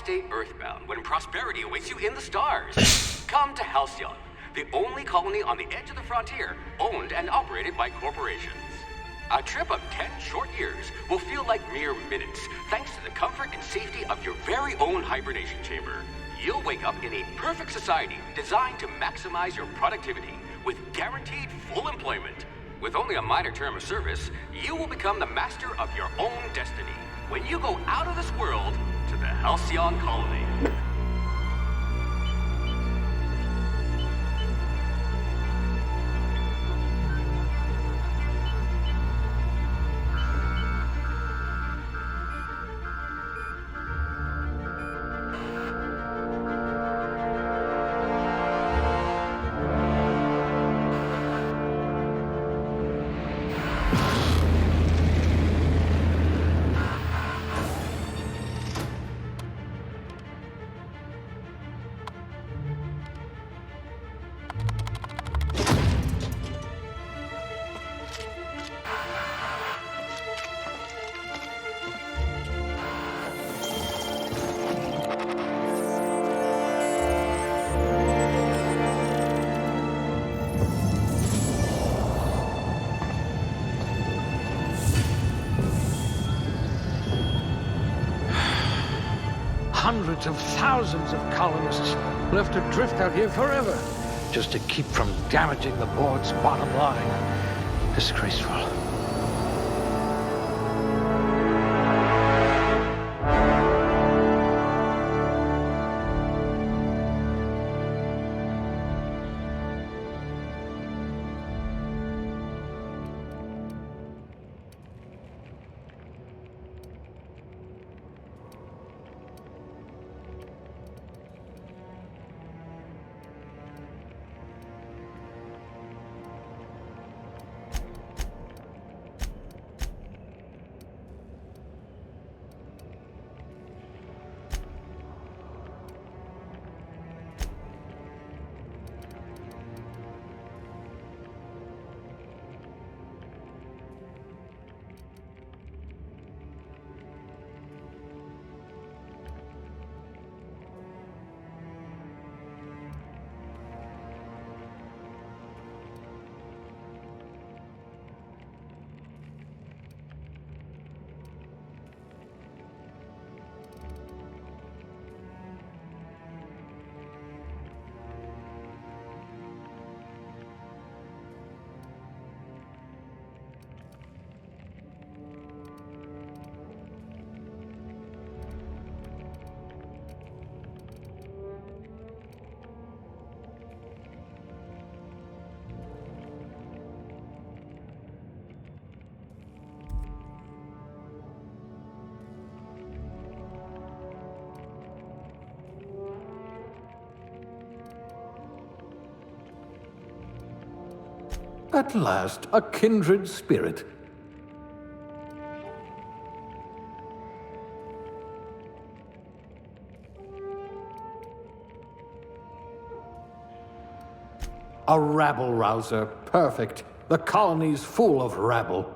stay earthbound when prosperity awaits you in the stars? Come to Halcyon, the only colony on the edge of the frontier, owned and operated by corporations. A trip of 10 short years will feel like mere minutes, thanks to the comfort and safety of your very own hibernation chamber. You'll wake up in a perfect society designed to maximize your productivity with guaranteed full employment. With only a minor term of service, you will become the master of your own destiny when you go out of this world to the Halcyon colony. Hundreds of thousands of colonists left adrift out here forever, just to keep from damaging the board's bottom line. Disgraceful. At last, a kindred spirit. A rabble-rouser. Perfect. The colony's full of rabble.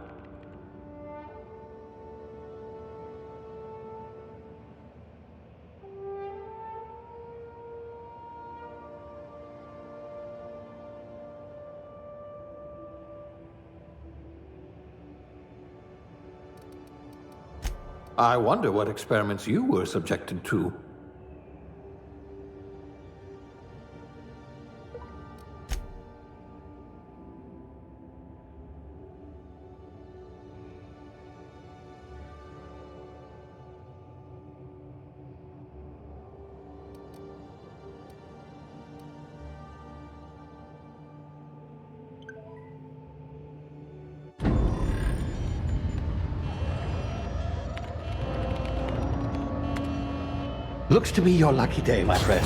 I wonder what experiments you were subjected to. Looks to be your lucky day, my friend.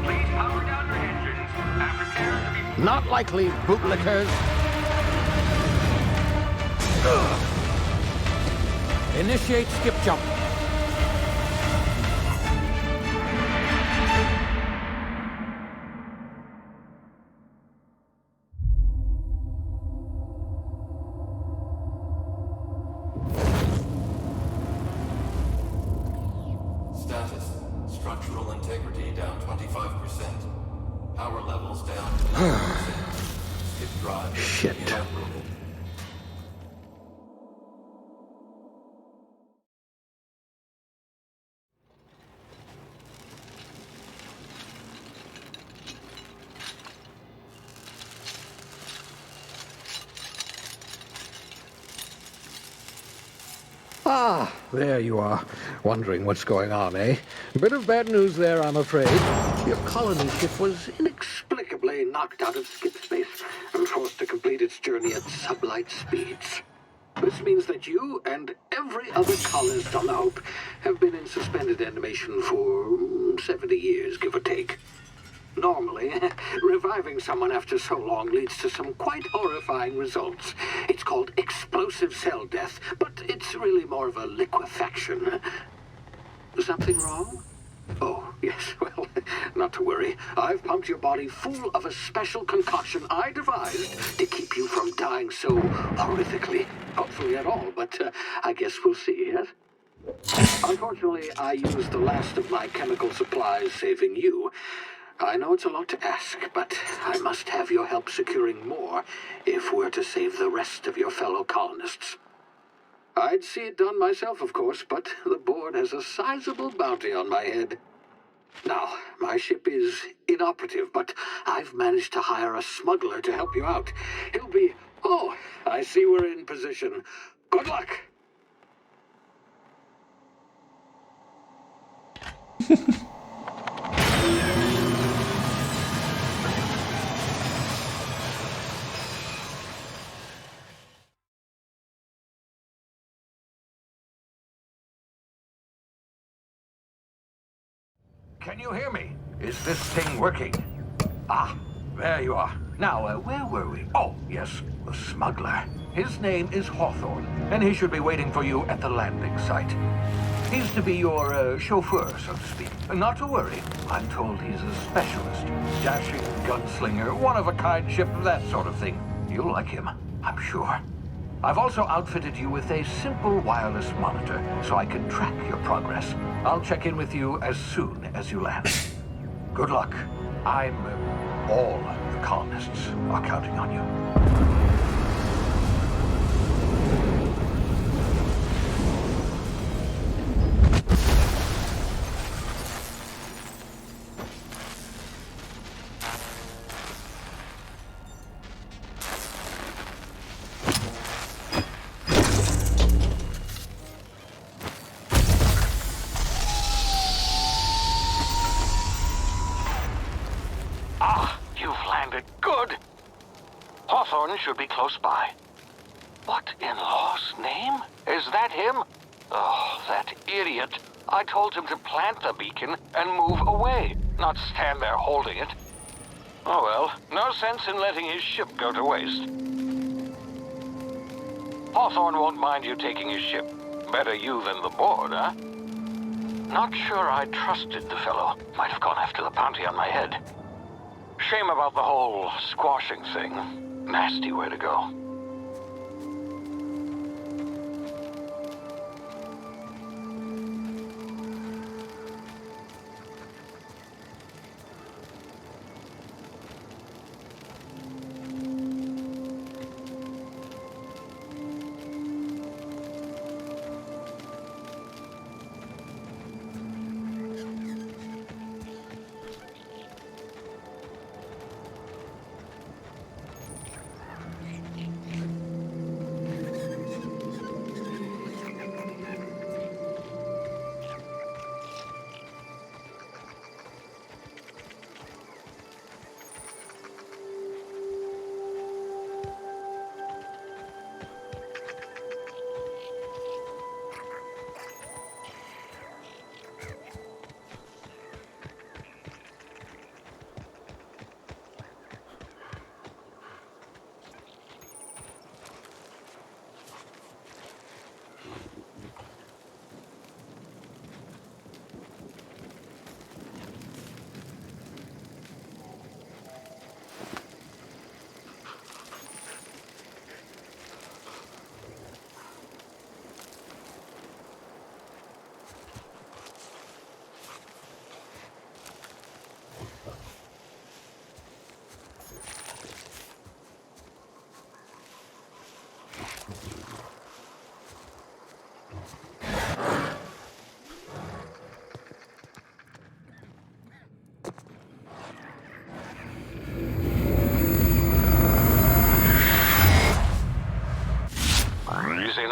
Please power down your engines and prepare to be... Not likely, bootlickers. Initiate skip jump. Structural integrity down 25%. Power levels down 10%. Skip drive. Shit. Inoperable. Ah, there you are. Wondering what's going on, eh? A bit of bad news there, I'm afraid. Your colony ship was inexplicably knocked out of skip space and forced to complete its journey at sublight speeds. This means that you and every other colonist on the Hope have been in suspended animation for 70 years, give or take. Normally, reviving someone after so long leads to some quite horrifying results. It's called explosive cell death, but it's really more of a liquefaction. Something wrong? Oh, yes, well, not to worry. I've pumped your body full of a special concoction I devised to keep you from dying so horrifically. Hopefully at all, but I guess we'll see, yes? Unfortunately, I used the last of my chemical supplies saving you. I know it's a lot to ask, but I must have your help securing more if we're to save the rest of your fellow colonists. I'd see it done myself, of course, but the board has a sizable bounty on my head. Now, my ship is inoperative, but I've managed to hire a smuggler to help you out. He'll be... Oh, I see we're in position. Good luck! Can you hear me? Is this thing working? Ah, there you are. Now, where were we? Oh, yes, the smuggler. His name is Hawthorne, and he should be waiting for you at the landing site. He's to be your chauffeur, so to speak. Not to worry. I'm told he's a specialist. Dashing gunslinger, one-of-a-kind ship, that sort of thing. You'll like him, I'm sure. I've also outfitted you with a simple wireless monitor, so I can track your progress. I'll check in with you as soon as you land. Good luck. All the colonists are counting on you. Should be close by. What in law's name? Is that him? Oh, that idiot. I told him to plant the beacon and move away, not stand there holding it. Oh well, no sense in letting his ship go to waste. Hawthorne won't mind you taking his ship. Better you than the board, huh? Not sure I trusted the fellow. Might have gone after the bounty on my head. Shame about the whole squashing thing. Nasty way to go.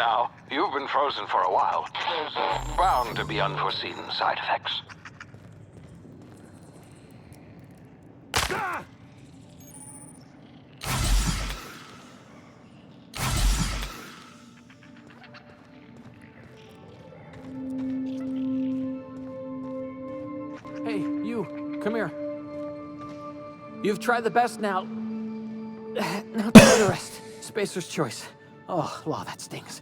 now. You've been frozen for a while. There's bound to be unforeseen side effects. Hey, you, come here. You've tried the best now. Now try the rest. Spacer's choice. Oh, law, that stings.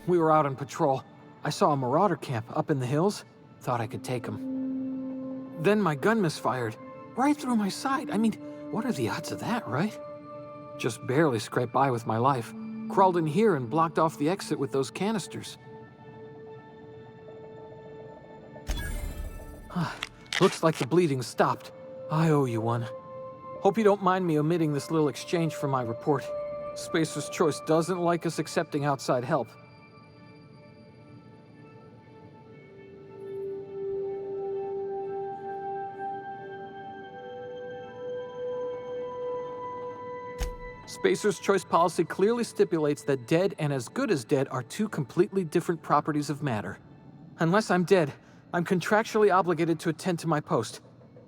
We were out on patrol. I saw a marauder camp up in the hills. Thought I could take them. Then my gun misfired. Right through my side. I mean, what are the odds of that, right? Just barely scraped by with my life. Crawled in here and blocked off the exit with those canisters. Looks like the bleeding stopped. I owe you one. Hope you don't mind me omitting this little exchange from my report. Spacer's Choice doesn't like us accepting outside help. Spacer's Choice policy clearly stipulates that dead and as good as dead are two completely different properties of matter. Unless I'm dead, I'm contractually obligated to attend to my post.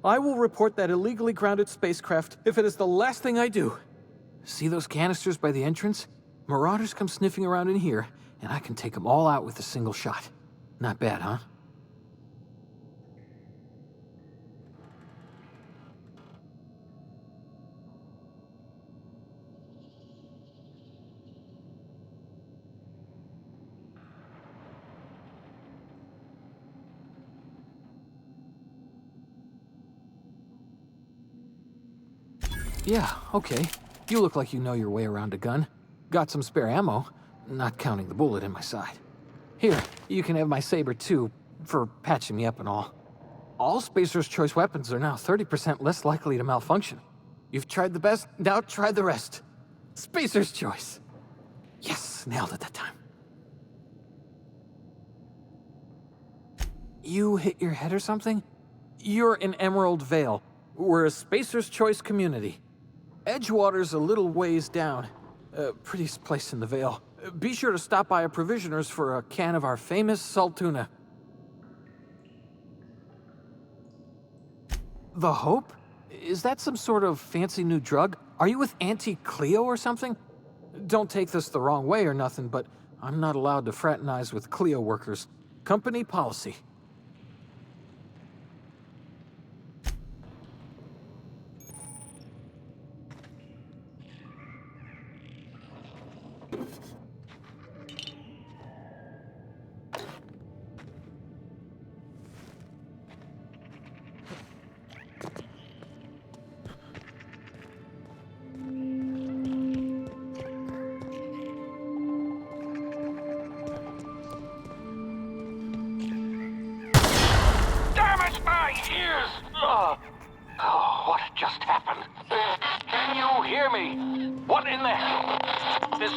I will report that illegally grounded spacecraft if it is the last thing I do. See those canisters by the entrance? Marauders come sniffing around in here, and I can take them all out with a single shot. Not bad, huh? Yeah, okay. You look like you know your way around a gun. Got some spare ammo, not counting the bullet in my side. Here, you can have my saber too, for patching me up and all. All Spacer's Choice weapons are now 30% less likely to malfunction. You've tried the best, now try the rest. Spacer's Choice. Yes, nailed it that time. You hit your head or something? You're in Emerald Vale. We're a Spacer's Choice community. Edgewater's a little ways down. Prettiest place in the Vale. Be sure to stop by a provisioner's for a can of our famous salt tuna. The Hope? Is that some sort of fancy new drug? Are you with Auntie Cleo or something? Don't take this the wrong way or nothing, but I'm not allowed to fraternize with Cleo workers. Company policy. What just happened? Can you hear me? What in the hell? This...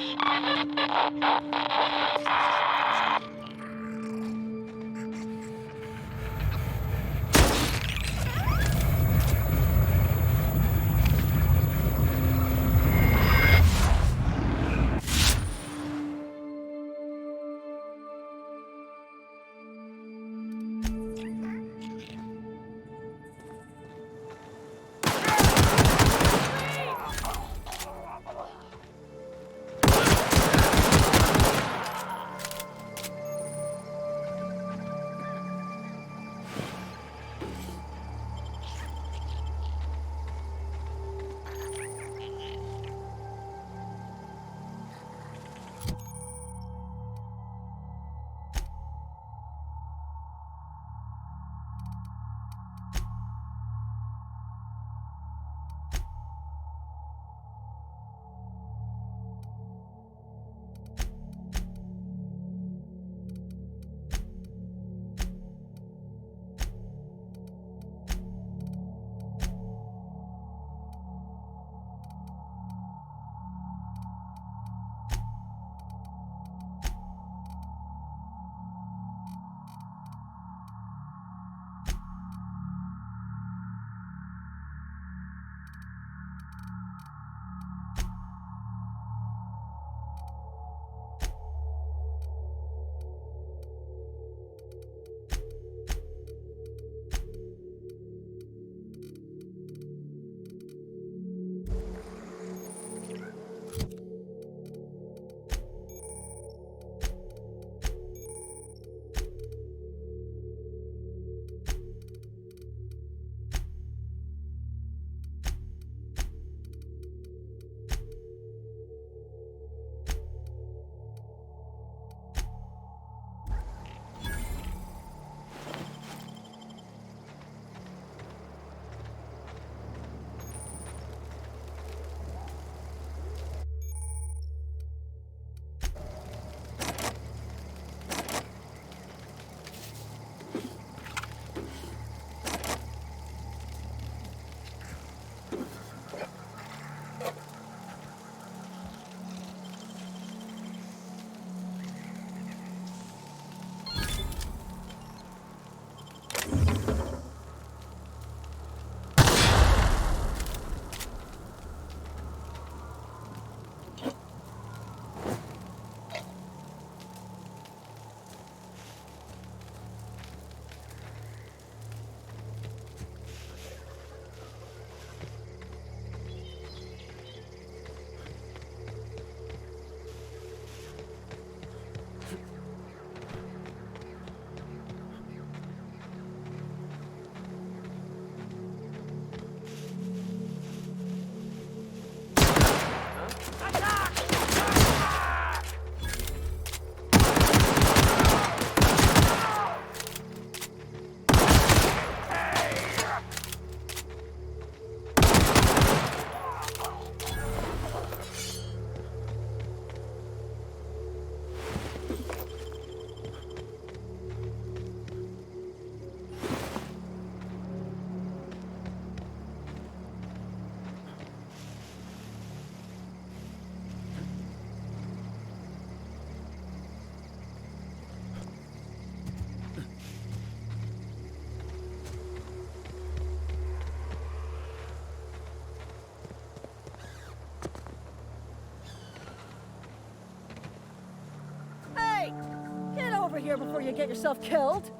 here before you get yourself killed.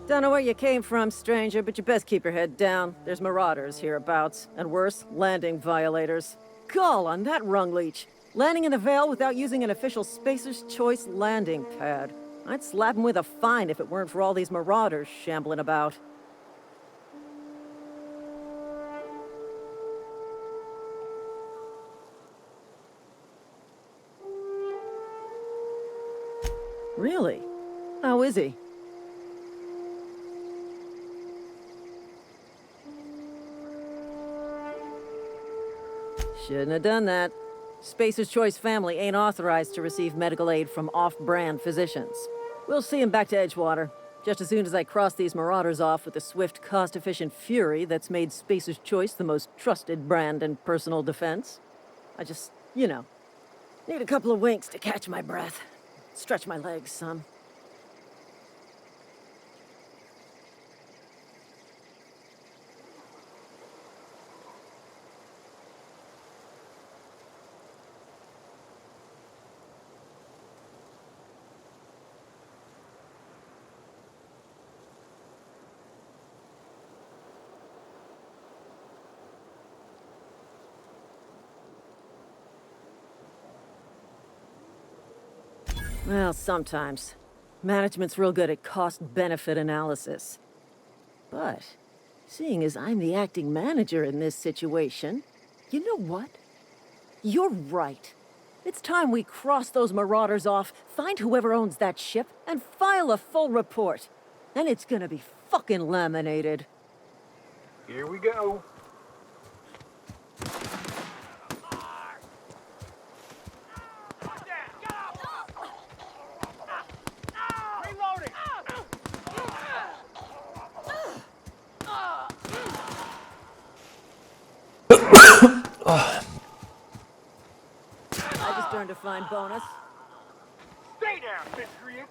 Don't know where you came from, stranger, but you best keep your head down. There's marauders hereabouts, and worse, landing violators. Gall on that rung leech. Landing in the Vale without using an official Spacer's Choice landing pad. I'd slap him with a fine if it weren't for all these marauders shambling about. Really? How is he? Shouldn't have done that. Spacer's Choice family ain't authorized to receive medical aid from off-brand physicians. We'll see him back to Edgewater, just as soon as I cross these marauders off with the swift, cost-efficient fury that's made Spacer's Choice the most trusted brand in personal defense. I just, need a couple of winks to catch my breath. Stretch my legs some. Well, sometimes. Management's real good at cost-benefit analysis. But, seeing as I'm the acting manager in this situation, you know what? You're right. It's time we cross those marauders off, find whoever owns that ship, and file a full report. And it's gonna be fucking laminated. Here we go. I just earned a fine bonus. Stay down, miscreant!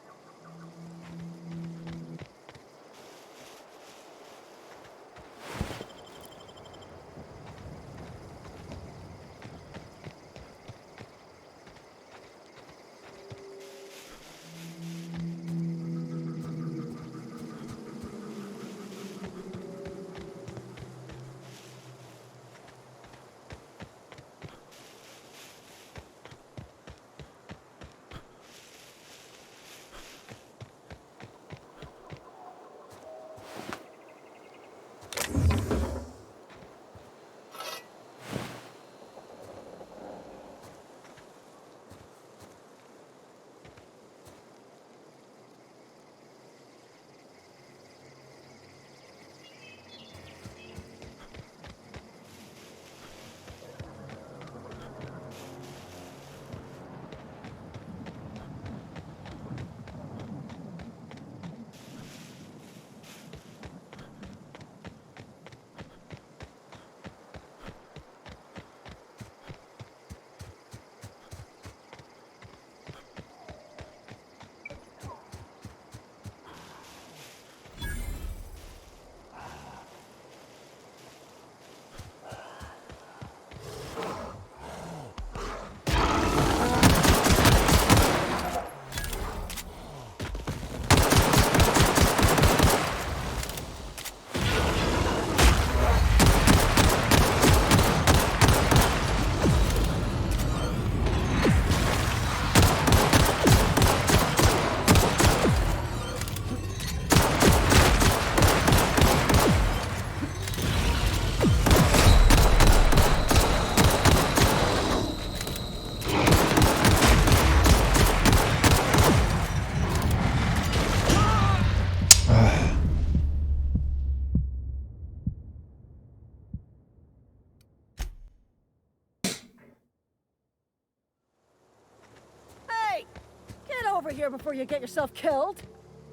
Over here before you get yourself killed.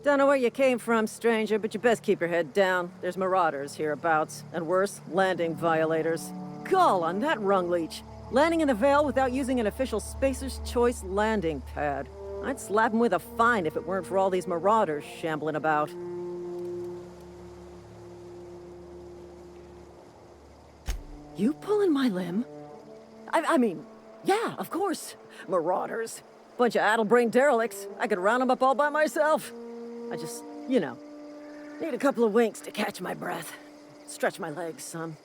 Don't know where you came from, stranger, but you best keep your head down. There's marauders hereabouts, and worse, landing violators. Gall on that rung leech. Landing in the Vale without using an official Spacer's Choice landing pad. I'd slap him with a fine if it weren't for all these marauders shambling about. You pulling my limb? I mean, yeah, of course. Marauders. Bunch of addle-brained derelicts. I could round them up all by myself. I just, you know, need a couple of winks to catch my breath. Stretch my legs, son.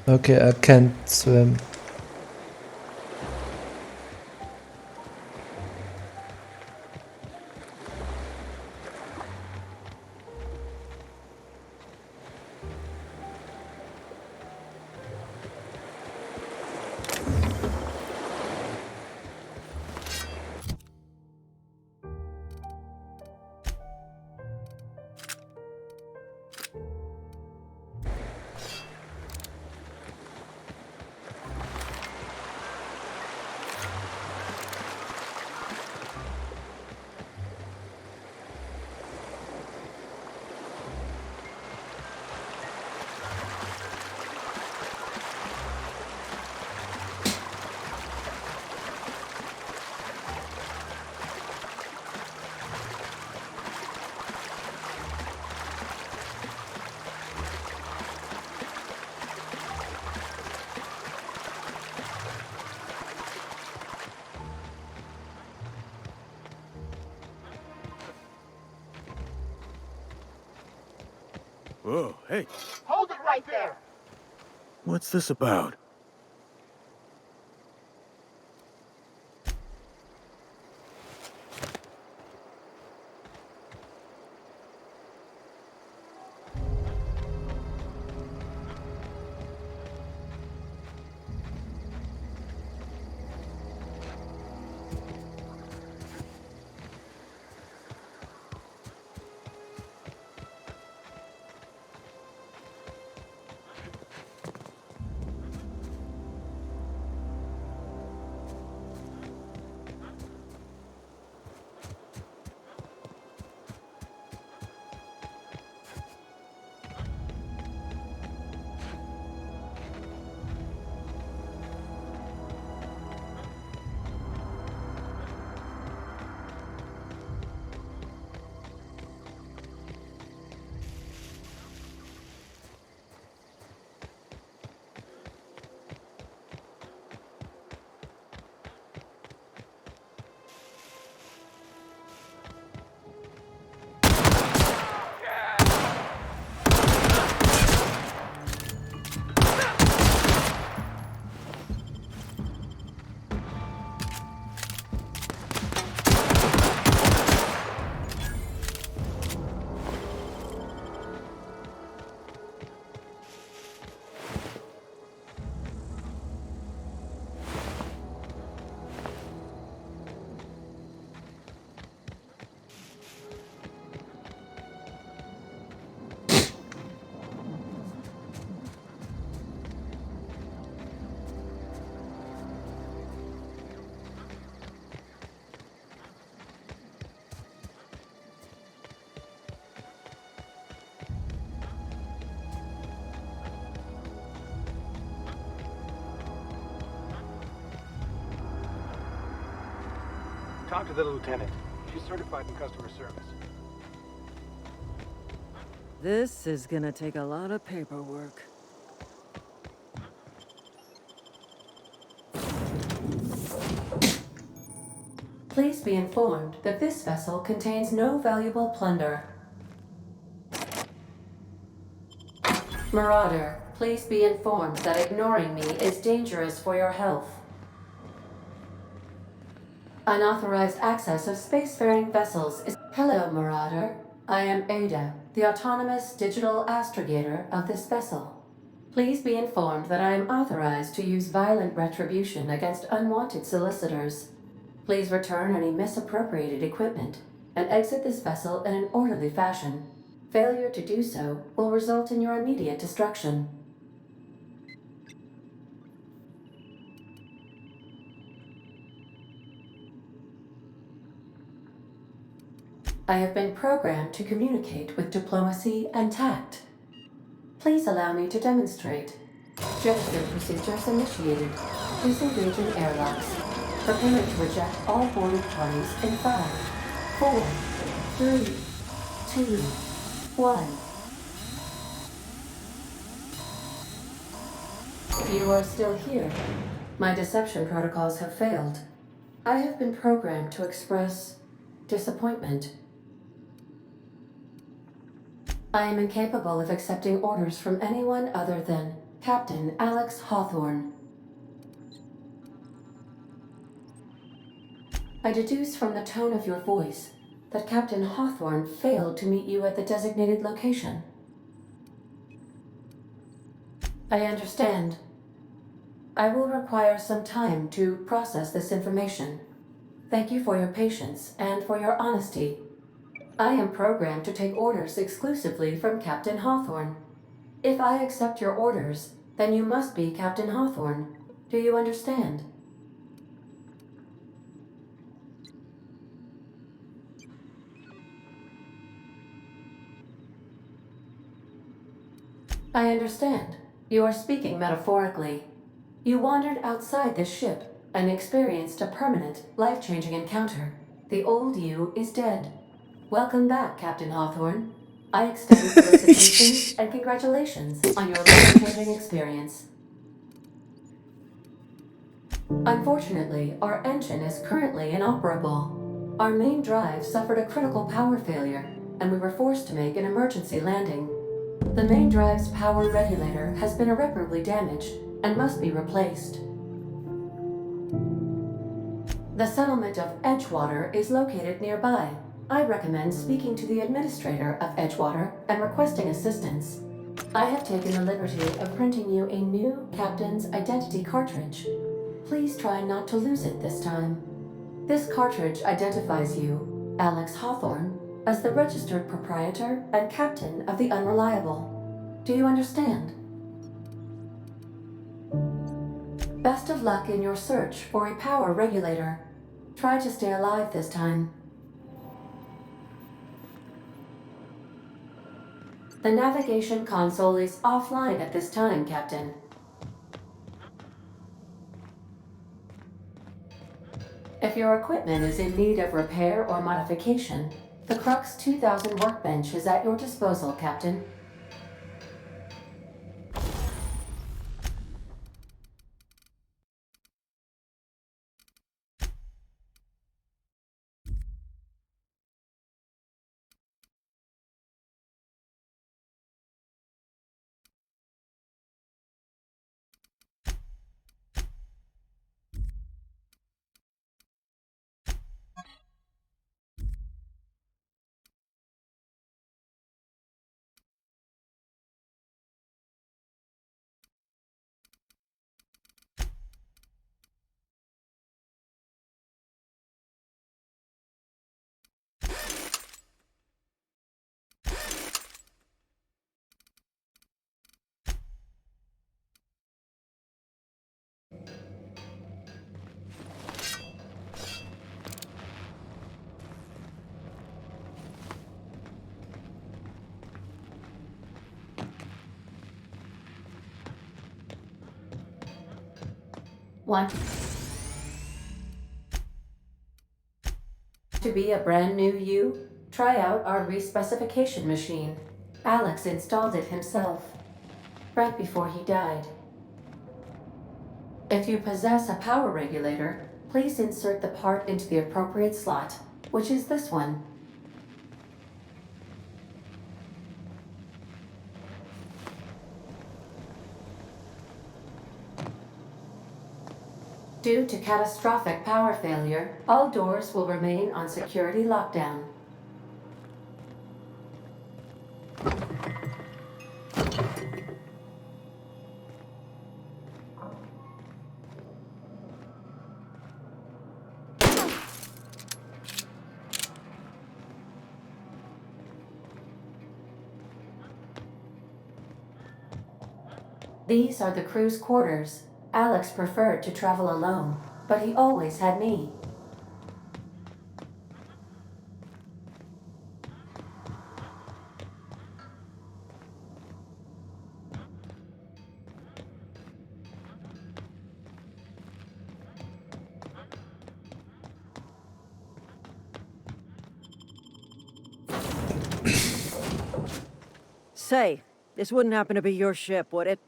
Okay, I can't swim. Whoa, hey, Hold it right there! what's this about? Talk to the lieutenant. She's certified in customer service. This is gonna take a lot of paperwork. Please be informed that this vessel contains no valuable plunder. Marauder, please be informed that ignoring me is dangerous for your health. Unauthorized access of spacefaring vessels is... Hello, Marauder. I am Ada, the autonomous digital astrogator of this vessel. Please be informed that I am authorized to use violent retribution against unwanted solicitors. Please return any misappropriated equipment and exit this vessel in an orderly fashion. Failure to do so will result in your immediate destruction. I have been programmed to communicate with diplomacy and tact. Please allow me to demonstrate. Gesture procedures initiated. Disengaging airlocks. Preparing to eject all boarded parties in 5, 4, 3, 2, 1. You are still here. My deception protocols have failed. I have been programmed to express disappointment. I am incapable of accepting orders from anyone other than Captain Alex Hawthorne. I deduce from the tone of your voice that Captain Hawthorne failed to meet you at the designated location. I understand. I will require some time to process this information. Thank you for your patience and for your honesty. I am programmed to take orders exclusively from Captain Hawthorne. If I accept your orders, then you must be Captain Hawthorne. Do you understand? I understand. You are speaking metaphorically. You wandered outside this ship and experienced a permanent, life-changing encounter. The old you is dead. Welcome back, Captain Hawthorne. I extend felicitations and congratulations on your life-changing experience. Unfortunately, our engine is currently inoperable. Our main drive suffered a critical power failure, and we were forced to make an emergency landing. The main drive's power regulator has been irreparably damaged and must be replaced. The settlement of Edgewater is located nearby. I recommend speaking to the administrator of Edgewater and requesting assistance. I have taken the liberty of printing you a new Captain's Identity cartridge. Please try not to lose it this time. This cartridge identifies you, Alex Hawthorne, as the registered proprietor and captain of the Unreliable. Do you understand? Best of luck in your search for a power regulator. Try to stay alive this time. The navigation console is offline at this time, Captain. If your equipment is in need of repair or modification, the Crux 2000 workbench is at your disposal, Captain. Want to be a brand new you? Try out our respecification machine. Alex installed it himself, right before he died. If you possess a power regulator, please insert the part into the appropriate slot, which is this one. Due to catastrophic power failure, all doors will remain on security lockdown. These are the crew's quarters. Alex preferred to travel alone, but he always had me. Say, this wouldn't happen to be your ship, would it?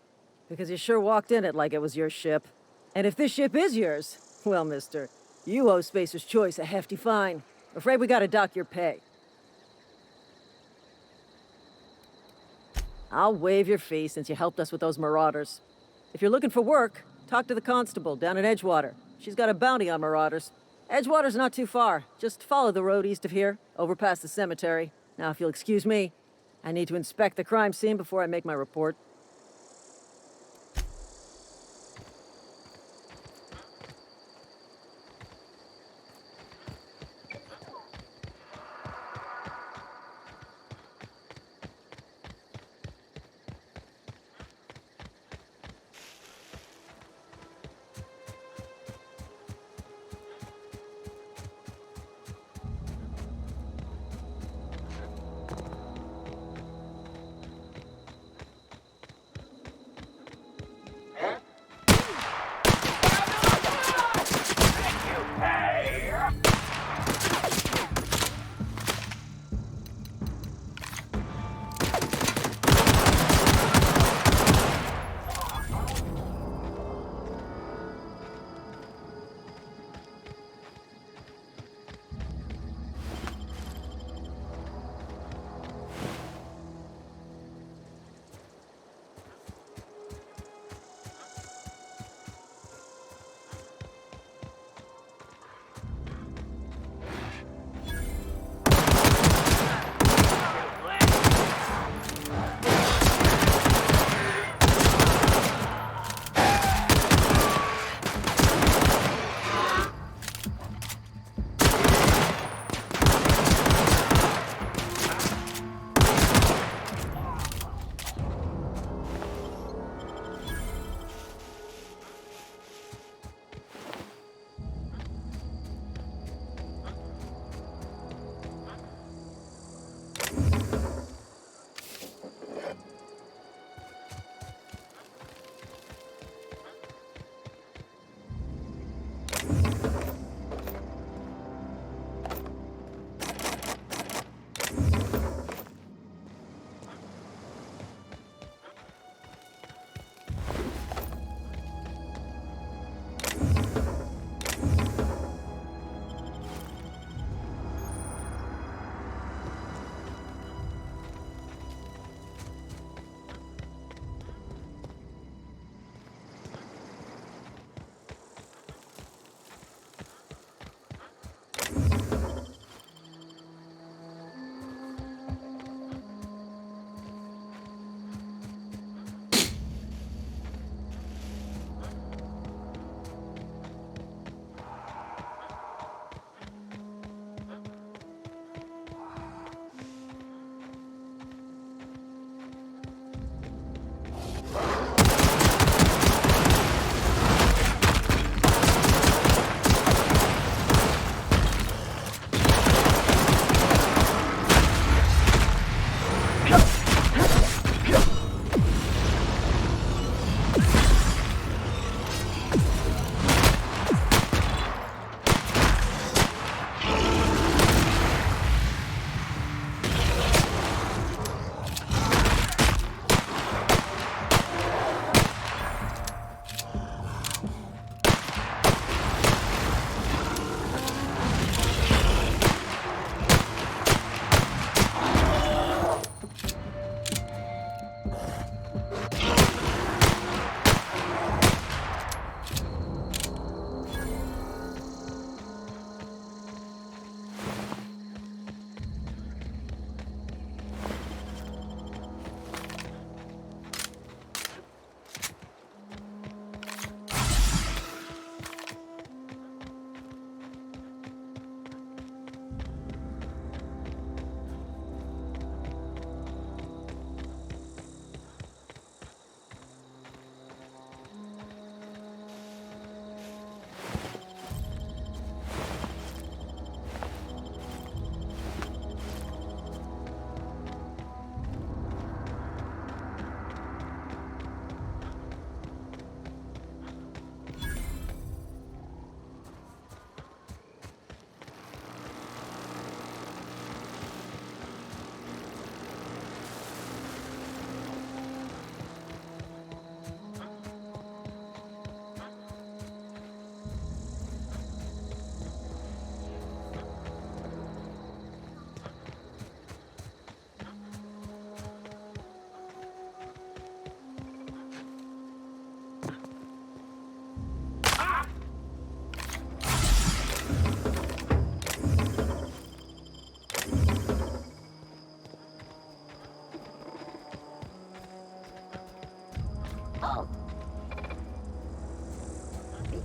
Because you sure walked in it like it was your ship. And if this ship is yours, well, mister, you owe Spacer's Choice a hefty fine. Afraid we gotta dock your pay. I'll waive your fee since you helped us with those marauders. If you're looking for work, talk to the constable down at Edgewater. She's got a bounty on marauders. Edgewater's not too far. Just follow the road east of here, over past the cemetery. Now, if you'll excuse me, I need to inspect the crime scene before I make my report.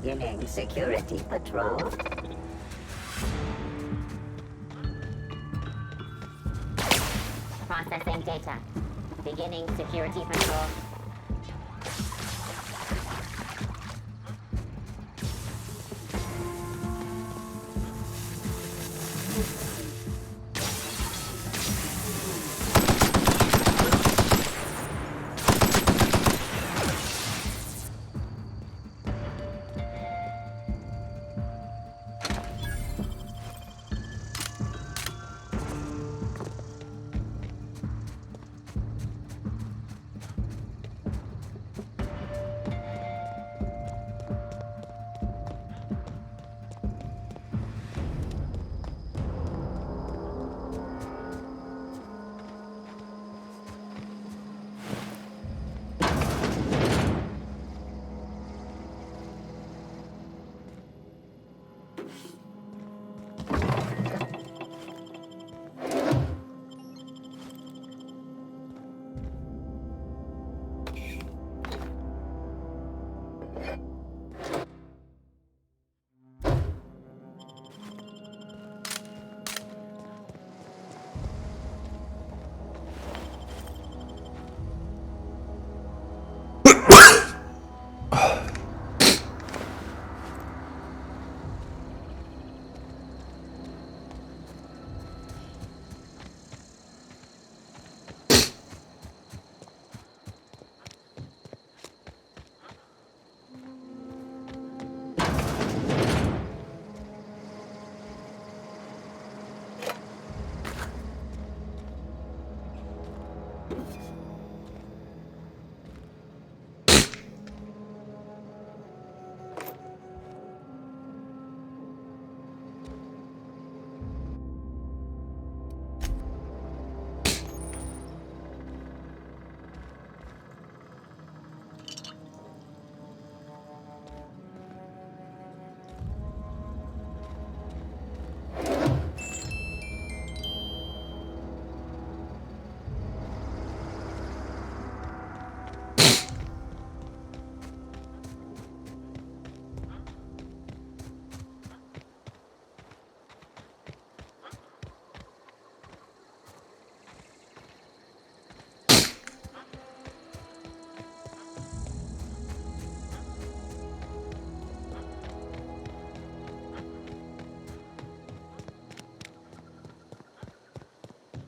Beginning security patrol. Processing data. Beginning security patrol.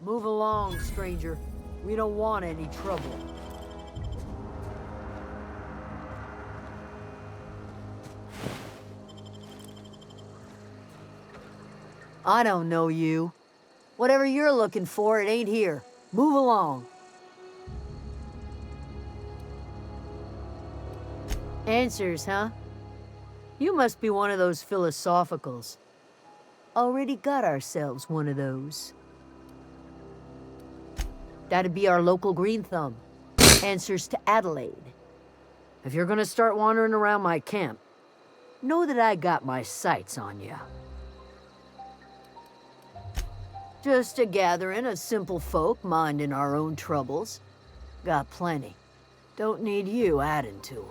Move along, stranger. We don't want any trouble. I don't know you. Whatever you're looking for, it ain't here. Move along. Answers, huh? You must be one of those philosophicals. Already got ourselves one of those. That'd be our local green thumb. Answers to Adelaide. If you're gonna start wandering around my camp, know that I got my sights on ya. Just a gathering of simple folk minding our own troubles. Got plenty. Don't need you adding to them.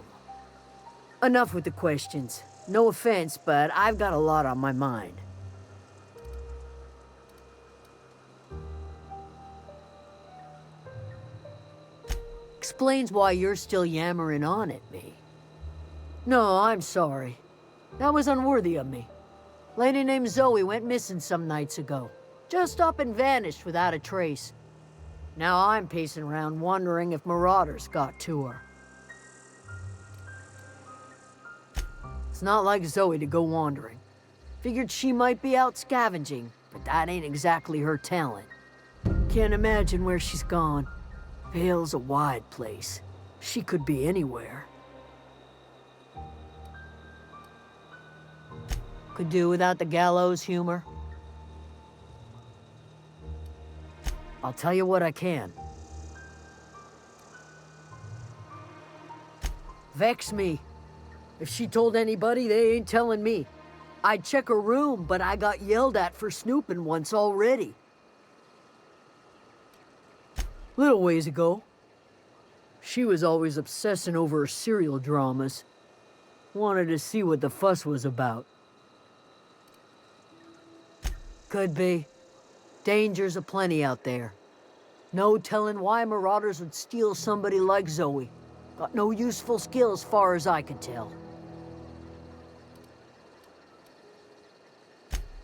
Enough with the questions. No offense, but I've got a lot on my mind. Explains why you're still yammering on at me. No, I'm sorry. That was unworthy of me. Lady named Zowie went missing some nights ago. Just up and vanished without a trace. Now I'm pacing around wondering if marauders got to her. It's not like Zowie to go wandering. Figured she might be out scavenging, but that ain't exactly her talent. Can't imagine where she's gone. Vale's a wide place. She could be anywhere. Could do without the gallows humor. I'll tell you what I can. Vex me. If she told anybody, they ain't telling me. I'd check her room, but I got yelled at for snooping once already. Little ways ago. She was always obsessing over her serial dramas. Wanted to see what the fuss was about. Could be. Dangers aplenty out there. No telling why marauders would steal somebody like Zowie. Got no useful skill as far as I could tell.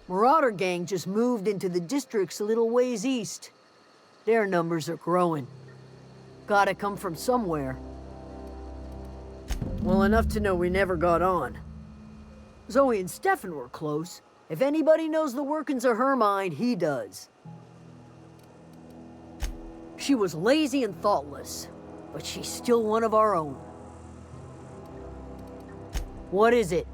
Marauder gang just moved into the districts a little ways east. Their numbers are growing. Gotta come from somewhere. Well, enough to know we never got on. Zoe and Stefan were close. If anybody knows the workings of her mind, he does. She was lazy and thoughtless, but she's still one of our own. What is it?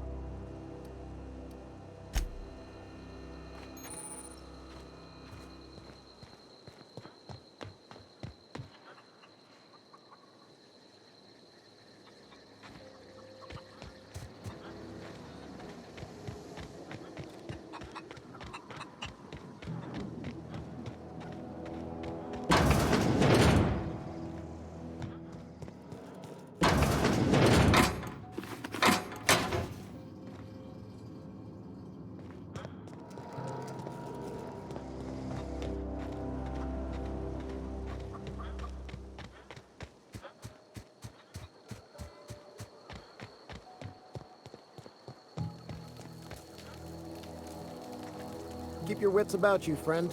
Keep your wits about you, friend.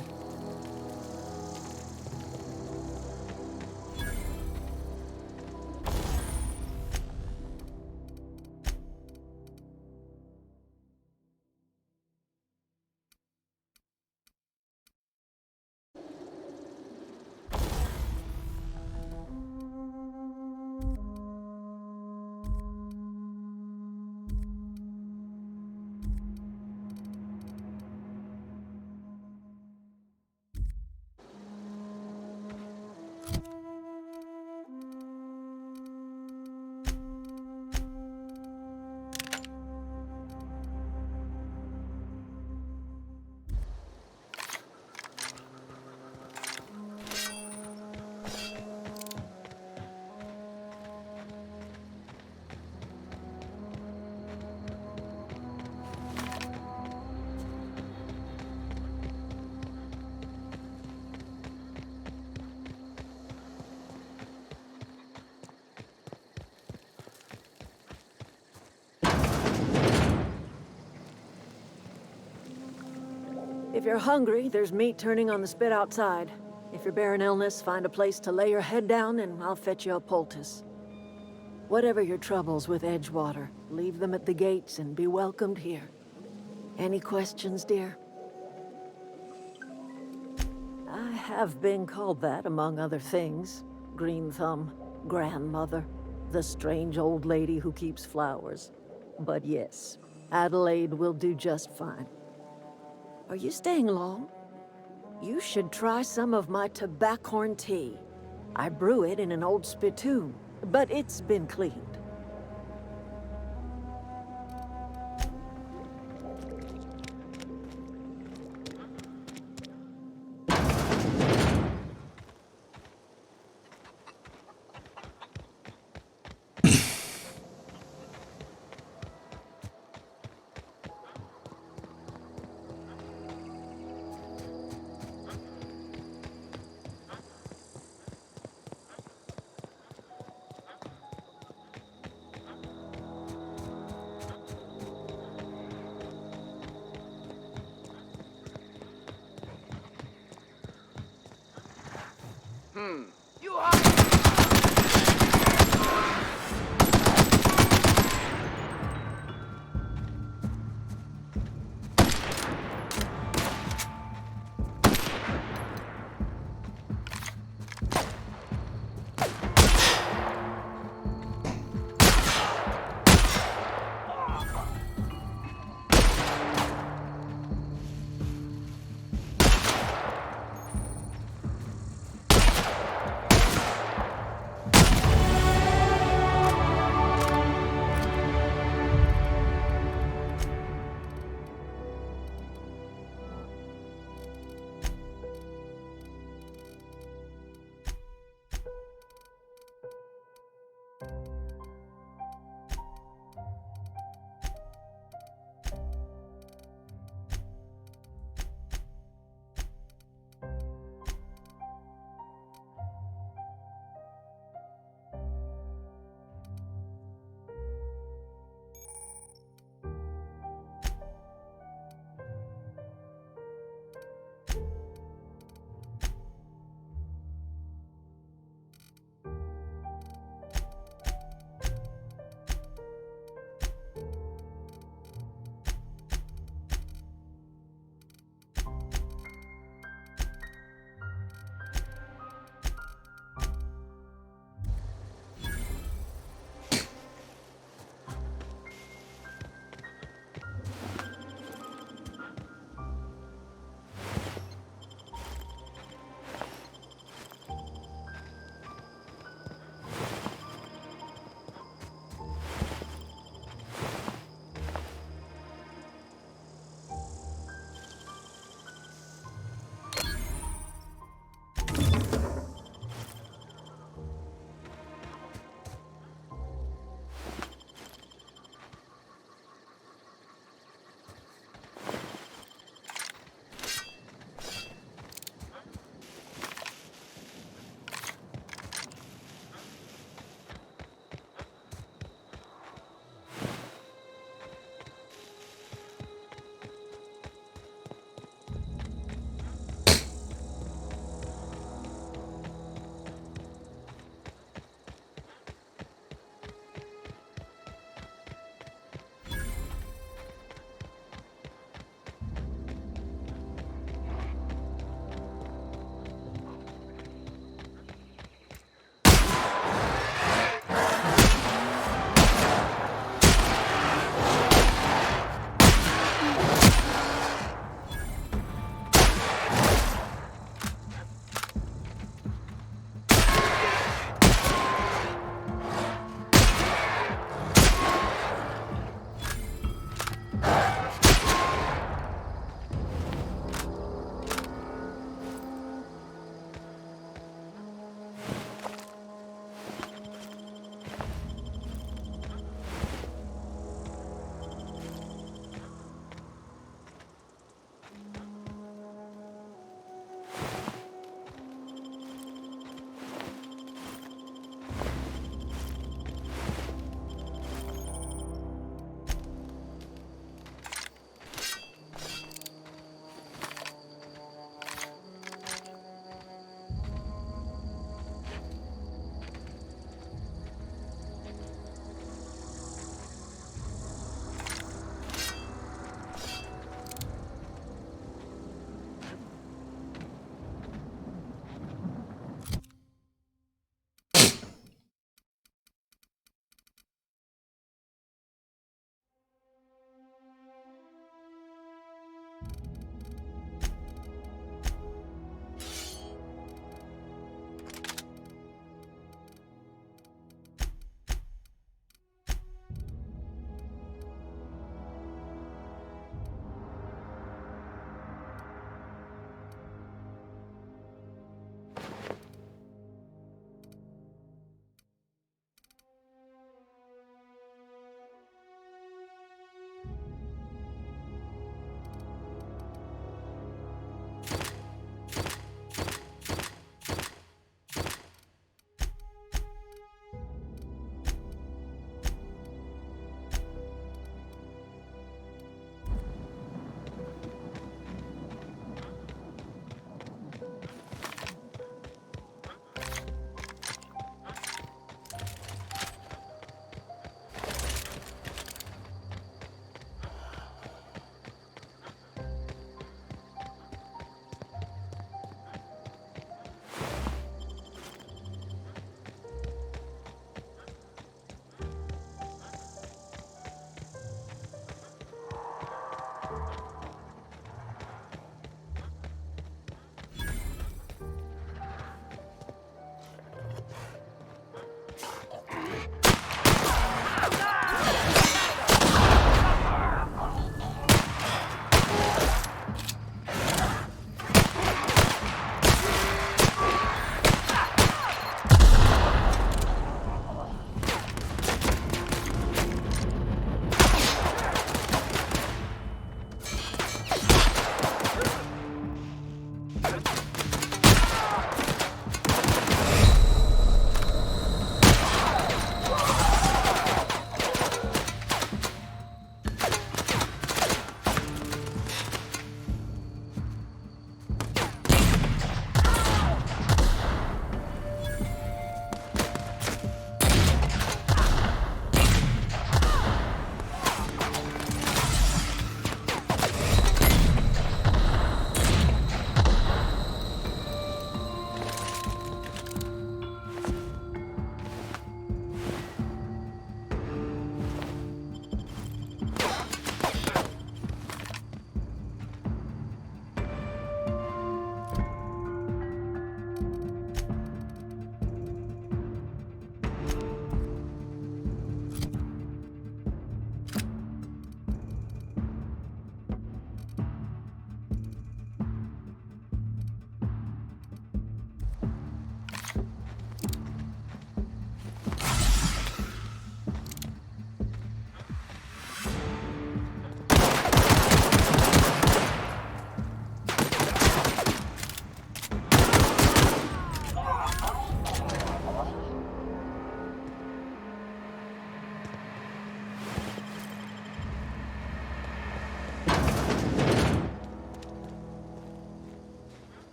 If you're hungry, there's meat turning on the spit outside. If you're bearing illness, find a place to lay your head down and I'll fetch you a poultice. Whatever your troubles with Edgewater, leave them at the gates and be welcomed here. Any questions, dear? I have been called that, among other things. Green Thumb, grandmother, the strange old lady who keeps flowers. But yes, Adelaide will do just fine. Are you staying long? You should try some of my tobaccorn tea. I brew it in an old spittoon, but it's been cleaned.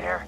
there.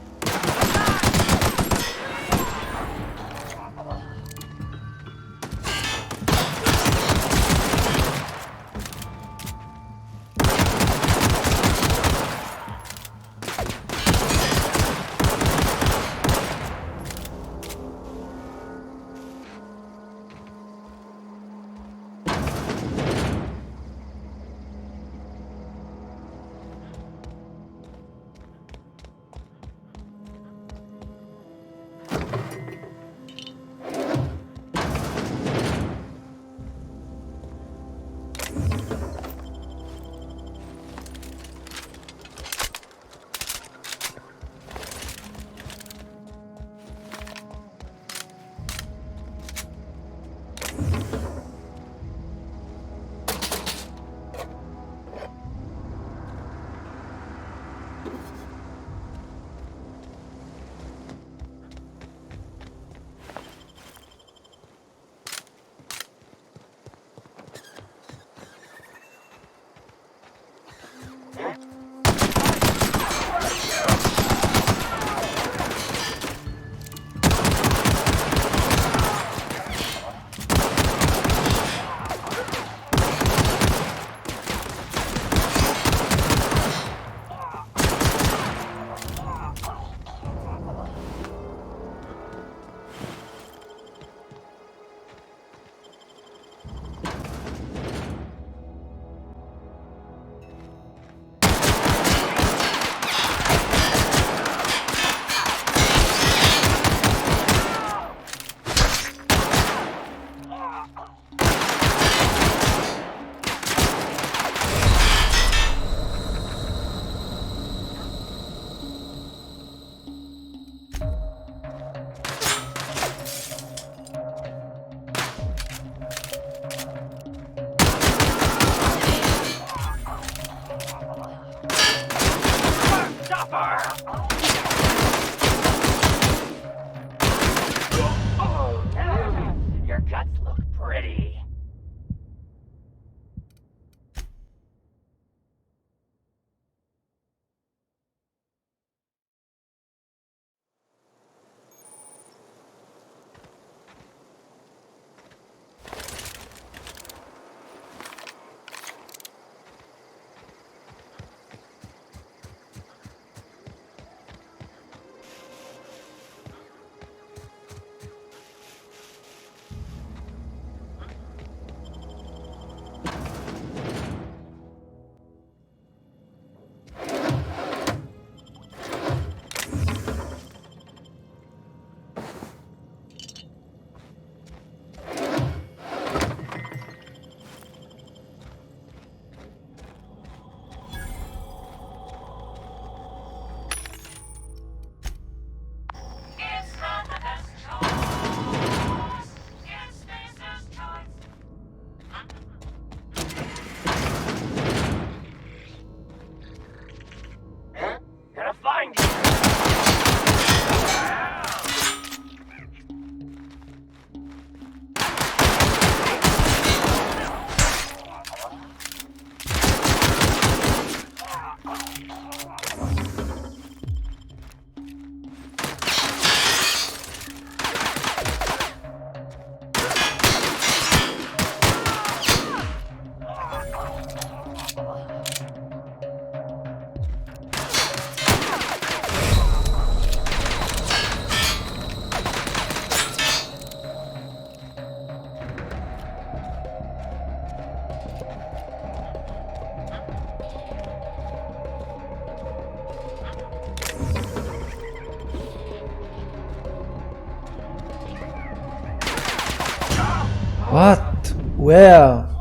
What? Where?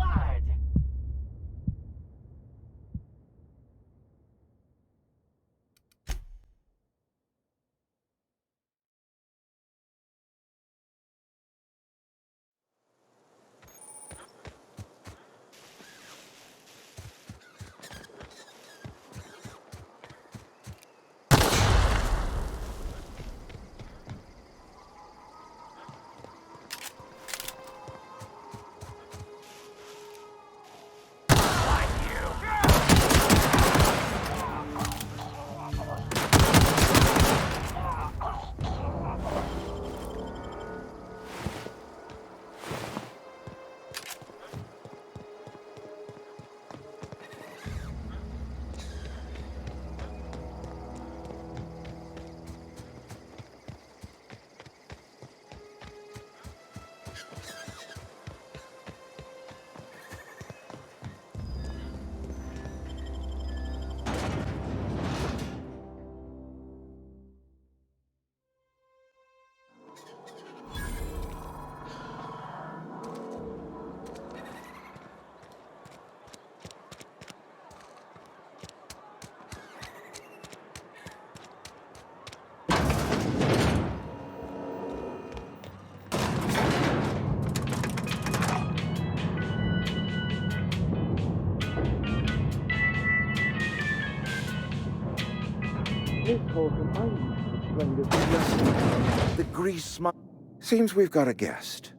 The grease smile. Seems we've got a guest.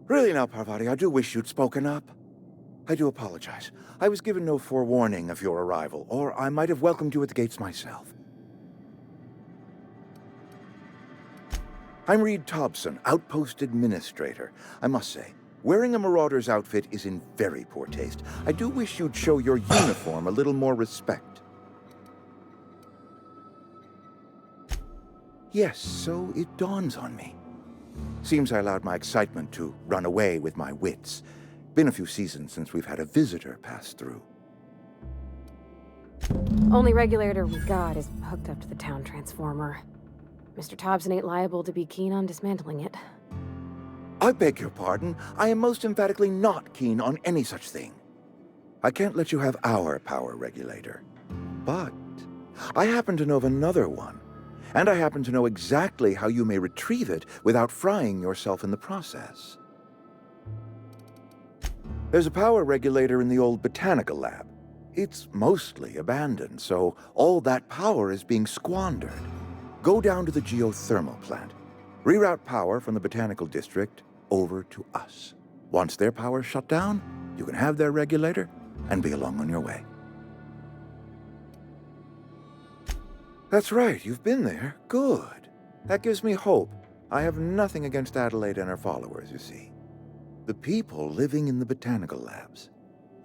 Really now, Parvati, I do wish you'd spoken up. I do apologize. I was given no forewarning of your arrival, or I might have welcomed you at the gates myself. I'm Reed Thompson, Outpost Administrator. I must say, wearing a Marauder's outfit is in very poor taste. I do wish you'd show your uniform a little more respect. Yes, so it dawns on me. Seems I allowed my excitement to run away with my wits. Been a few seasons since we've had a visitor pass through. Only regulator we got is hooked up to the town transformer. Mr. Thompson ain't liable to be keen on dismantling it. I beg your pardon. I am most emphatically not keen on any such thing. I can't let you have our power regulator. But I happen to know of another one. And I happen to know exactly how you may retrieve it without frying yourself in the process. There's a power regulator in the old botanical lab. It's mostly abandoned, so all that power is being squandered. Go down to the geothermal plant. Reroute power from the botanical district over to us. Once their power's shut down, you can have their regulator and be along on your way. That's right, you've been there. Good. That gives me hope. I have nothing against Adelaide and her followers, you see. The people living in the botanical labs.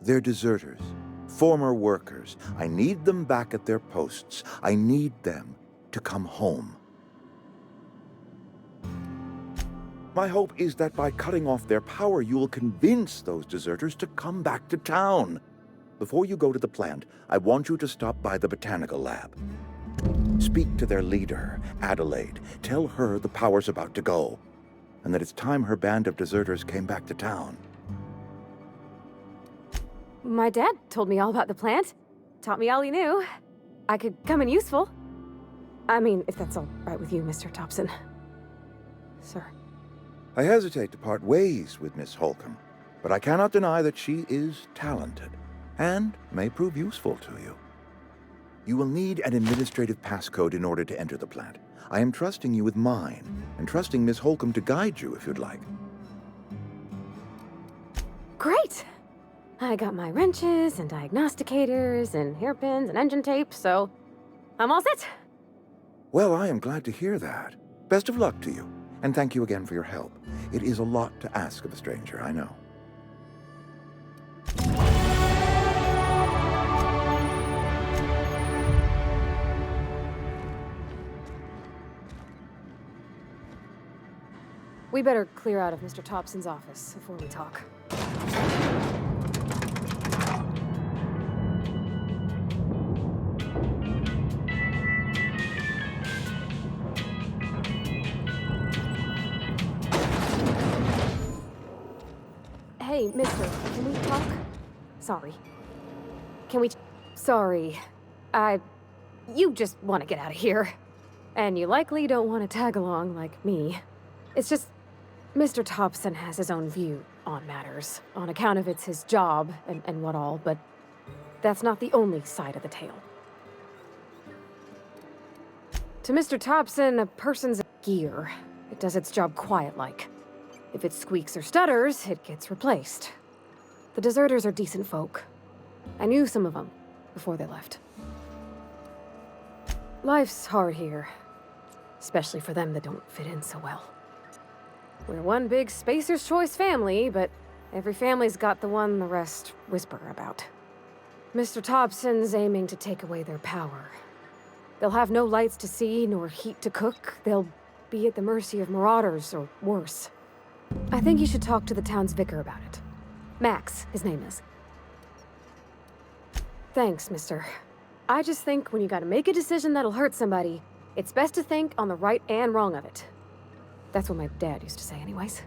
They're deserters, former workers. I need them back at their posts. I need them to come home. My hope is that by cutting off their power, you will convince those deserters to come back to town. Before you go to the plant, I want you to stop by the botanical lab. Speak to their leader, Adelaide. Tell her the power's about to go, and that it's time her band of deserters came back to town. My dad told me all about the plant. Taught me all he knew. I could come in useful. I mean, if that's all right with you, Mr. Thompson. Sir. I hesitate to part ways with Miss Holcomb, but I cannot deny that she is talented and may prove useful to you. You will need an administrative passcode in order to enter the plant. I am trusting you with mine, and trusting Miss Holcomb to guide you if you'd like. Great! I got my wrenches and diagnosticators and hairpins and engine tape, so I'm all set. Well, I am glad to hear that. Best of luck to you, and thank you again for your help. It is a lot to ask of a stranger, I know. We better clear out of Mr. Thompson's office before we talk. Hey, mister, can we talk? Sorry. Can we... Sorry. You just want to get out of here. And you likely don't want to tag along like me. It's just... Mr. Thompson has his own view on matters, on account of it's his job and what all, but that's not the only side of the tale. To Mr. Thompson, a person's a gear. It does its job quiet-like. If it squeaks or stutters, it gets replaced. The deserters are decent folk. I knew some of them before they left. Life's hard here, especially for them that don't fit in so well. We're one big Spacer's Choice family, but every family's got the one the rest whisper about. Mr. Thompson's aiming to take away their power. They'll have no lights to see, nor heat to cook. They'll be at the mercy of marauders, or worse. I think you should talk to the town's vicar about it. Max, his name is. Thanks, mister. I just think when you gotta make a decision that'll hurt somebody, it's best to think on the right and wrong of it. That's what my dad used to say anyways.